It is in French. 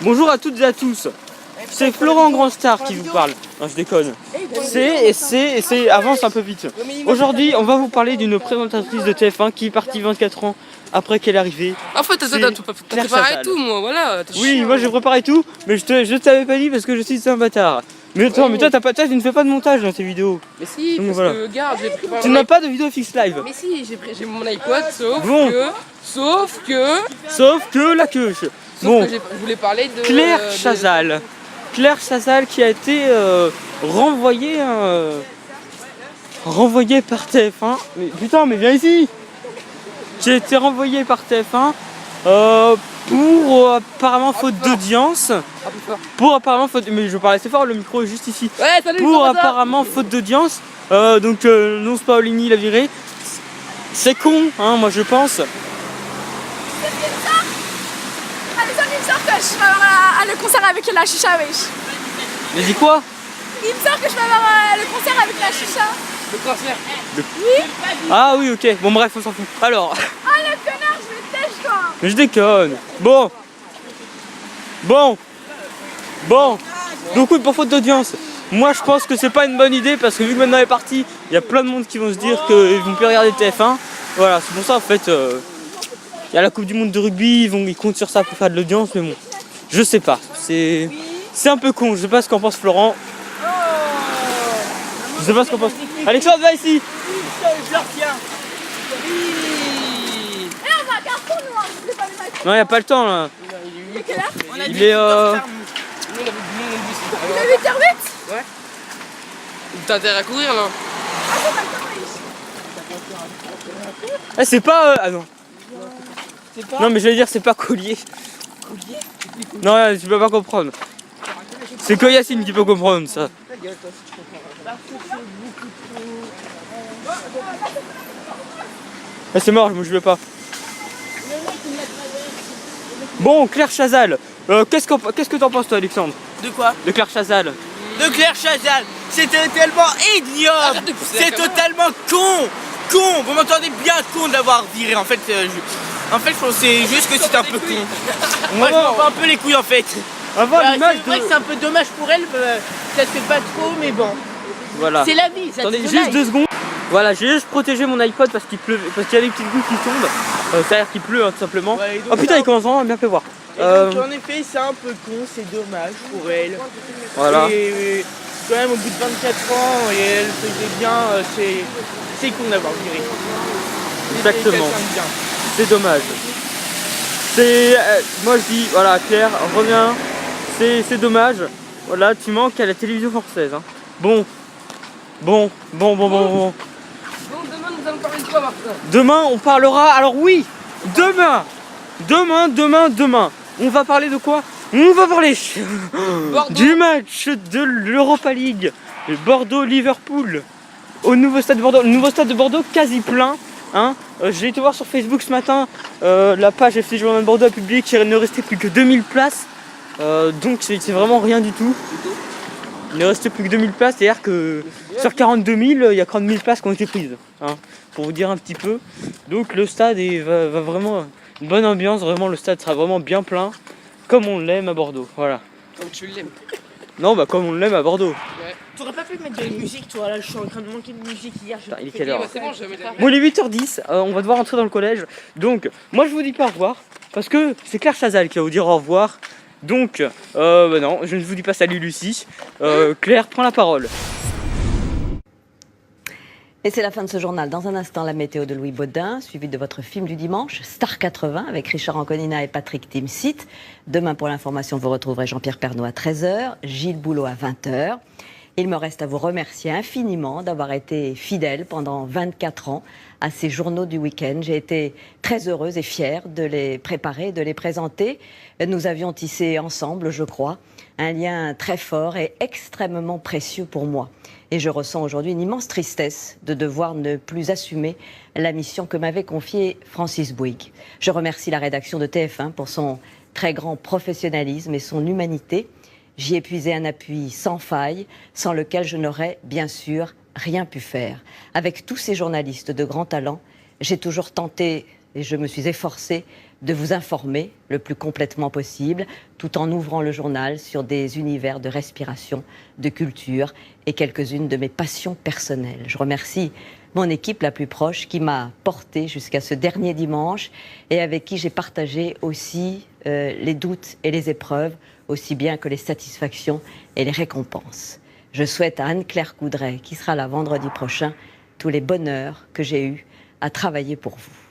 Bonjour à toutes et à tous. C'est Florent Grandstar qui vous parle. Non, je déconne. Avance un peu vite. Aujourd'hui, on va vous parler d'une présentatrice de TF1 qui est partie 24 ans après qu'elle est arrivée. En fait, t'as préparé tout, moi, voilà. Oui, moi j'ai préparé tout, mais je t'avais pas dit parce que je suis un bâtard. Mais attends, mais toi, tu ne fais pas de montage dans tes vidéos. Mais si, donc, parce voilà. que, regarde, j'ai préparé. Tu n'as pas de vidéo fixe live. Mais si, j'ai mon iPod, sauf que la queue. Bon, que je voulais parler de Claire Chazal. Claire Chazal qui a été renvoyée par TF1. Mais putain, mais viens ici. Qui a été renvoyée par TF1 pour apparemment faute d'audience. Pour apparemment faute. Mais je parle assez fort, le micro est juste ici. Ouais, salut, pour apparemment faute d'audience. Donc non Paolini l'a viré. C'est con, hein, moi je pense. Il me sort que je vais avoir le concert avec la chicha, wesh. Mais dis quoi? Il me sort que je vais avoir le concert avec la chicha. Le concert. Oui. Ah oui, ok. Bon bref, on s'en fout. Alors. Ah le connard, je vais têche toi. Mais je déconne. Bon. Donc oui, pour faute d'audience. Moi je pense que c'est pas une bonne idée parce que vu que maintenant elle est partie, il y a plein de monde qui vont se dire qu'ils vont plus regarder TF1. Voilà, c'est pour ça en fait. Il y a la Coupe du Monde de rugby, ils comptent sur ça pour faire de l'audience, mais bon, je sais pas. C'est un peu con, je sais pas ce qu'en pense Florent. Je sais pas ce qu'en pense. Alexandre, va ici. Et là on va à Carrefour, nous, je voulais pas les mettre. Non, il n'y a pas le temps là. Et quelle heure? Il est Il est 8h08. Ouais. T'as intérêt à courir là. Ah c'est pas le temps, wesh. Ah, c'est pas. Ah non. Non, mais je vais dire, c'est pas Collier. Non, tu peux pas comprendre. C'est que Yacine qui peut comprendre ça. Ah, c'est mort, je me jouais pas. Bon, Claire Chazal. Qu'est-ce que t'en penses, toi, Alexandre? De quoi? De Claire Chazal. De Claire Chazal. C'était tellement ignoble. C'est totalement con. Vous m'entendez bien, con d'avoir viré. En fait, je pensais juste que c'était un peu con. Moi, je m'en bats un peu les couilles en fait. Avant l'image C'est vrai que c'est un peu dommage pour elle. Ça se fait pas trop, mais bon. Voilà. C'est la vie. Ça Attendez te juste 2 secondes. Voilà, j'ai juste protégé mon iPod parce qu'il pleut, parce qu'il y a des petites gouttes qui tombent. Ça a l'air qu'il pleut, hein, tout simplement. Ouais, oh putain, il commence vraiment à bien pleuvoir. Et donc, en effet, c'est un peu con, c'est dommage pour elle. Voilà. Et quand même, au bout de 24 ans, et elle faisait bien, c'est con d'avoir viré. Exactement. C'est bien. C'est dommage. Moi je dis, voilà, Claire, reviens. C'est dommage. Voilà, tu manques à la télévision française. Hein. Bon, Bon, demain nous allons parler de quoi, Martin? demain on parlera. Alors oui, demain. On va parler de quoi? On va parler du match de l'Europa League. Bordeaux-Liverpool. Au nouveau stade de Bordeaux. Le nouveau stade de Bordeaux quasi plein. Hein. J'ai été voir sur Facebook ce matin. La page FC Journal Bordeaux a publié qu'il ne restait plus que 2000 places. Donc c'est vraiment rien du tout. Il ne restait plus que 2000 places, c'est-à-dire que sur 42 000, il y a 40 000 places qui ont été prises. Hein, pour vous dire un petit peu. Donc le stade va vraiment... Une bonne ambiance, vraiment le stade sera vraiment bien plein. Comme on l'aime à Bordeaux, voilà. Comme tu l'aimes. Non, bah comme on l'aime à Bordeaux. Ouais. T'aurais pas pu mettre de la musique, toi, là, je suis en train de manquer de musique hier. Putain, il est quelle heure? C'est bon, je vais mettre la... Bon, il est 8h10, on va devoir entrer dans le collège. Donc, moi je vous dis pas au revoir, parce que c'est Claire Chazal qui va vous dire au revoir. Donc, bah non, je ne vous dis pas salut Lucie. Claire, prends la parole. Et c'est la fin de ce journal. Dans un instant, la météo de Louis Baudin, suivi de votre film du dimanche, Star 80, avec Richard Anconina et Patrick Timsit. Demain, pour l'information, vous retrouverez Jean-Pierre Pernaut à 13h, Gilles Boulot à 20h. Il me reste à vous remercier infiniment d'avoir été fidèle pendant 24 ans à ces journaux du week-end. J'ai été très heureuse et fière de les préparer, de les présenter. Nous avions tissé ensemble, je crois, un lien très fort et extrêmement précieux pour moi. Et je ressens aujourd'hui une immense tristesse de devoir ne plus assumer la mission que m'avait confiée Francis Bouygues. Je remercie la rédaction de TF1 pour son très grand professionnalisme et son humanité. J'y ai puisé un appui sans faille, sans lequel je n'aurais bien sûr rien pu faire. Avec tous ces journalistes de grand talent, j'ai toujours tenté et je me suis efforcée de vous informer le plus complètement possible, tout en ouvrant le journal sur des univers de respiration, de culture et quelques-unes de mes passions personnelles. Je remercie mon équipe la plus proche qui m'a portée jusqu'à ce dernier dimanche et avec qui j'ai partagé aussi les doutes et les épreuves, aussi bien que les satisfactions et les récompenses. Je souhaite à Anne-Claire Coudray, qui sera là vendredi prochain, tous les bonheurs que j'ai eus à travailler pour vous.